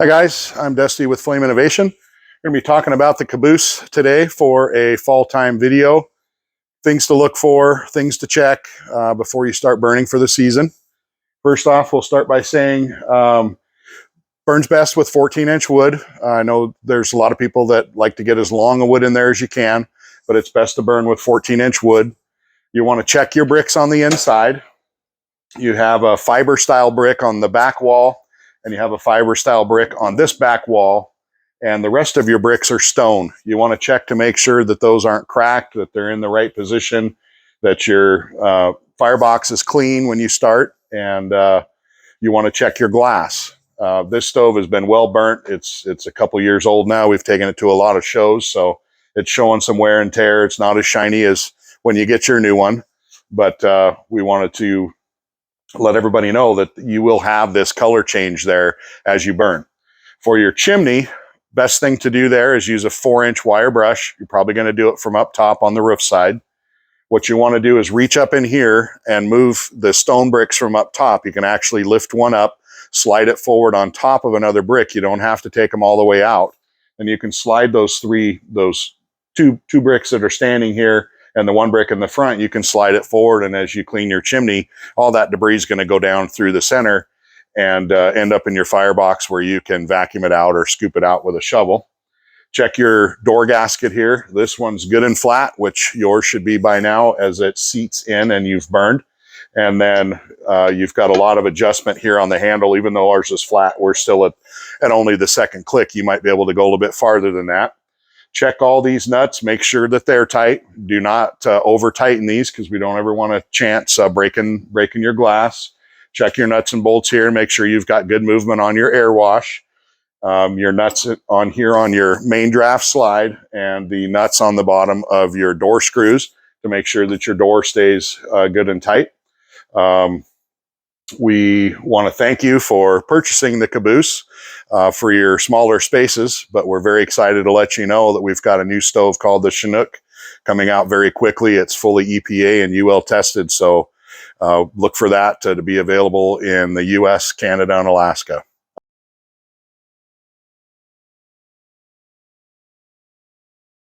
Hi guys, I'm Dusty with Flame Innovation. We're going to be talking about the Caboose today for a fall time video. Things to look for, things to check before you start burning for the season. First off, we'll start by saying burns best with 14-inch wood. I know there's a lot of people that like to get as long a wood in there as you can, but it's best to burn with 14-inch wood. You want to check your bricks on the inside. You have a fiber style brick on the back wall, and you have a fiber style brick on this back wall, and the rest of your bricks are stone. You want to check to make sure that those aren't cracked, that they're in the right position, that your firebox is clean when you start, and you want to check your glass. This stove has been well burnt. It's a couple years old now. We've taken it to a lot of shows, so it's showing some wear and tear. It's not as shiny as when you get your new one, but we wanted to let everybody know that you will have this color change there as you burn. For your chimney, best thing to do there is use a 4-inch wire brush. You're probably going to do it from up top on the roof side. What you want to do is reach up in here and move the stone bricks from up top. You can actually lift one up, slide it forward on top of another brick. You don't have to take them all the way out. And you can slide those two bricks that are standing here and the one brick in the front, you can slide it forward, and as you clean your chimney, all that debris is going to go down through the center and end up in your firebox where you can vacuum it out or scoop it out with a shovel. Check your door gasket here. This one's good and flat, which yours should be by now as it seats in and you've burned. And then you've got a lot of adjustment here on the handle. Even though ours is flat, we're still at only the second click. You might be able to go a little bit farther than that. Check all these nuts, make sure that they're tight. Do not over tighten these because we don't ever want to chance breaking your glass. Check your nuts and bolts here and make sure you've got good movement on your air wash. Your nuts on here on your main draft slide, and the nuts on the bottom of your door screws to make sure that your door stays good and tight. We want to thank you for purchasing the Caboose for your smaller spaces, but we're very excited to let you know that we've got a new stove called the Chinook coming out very quickly. It's fully EPA and UL tested, so look for that to be available in the US, Canada, and Alaska.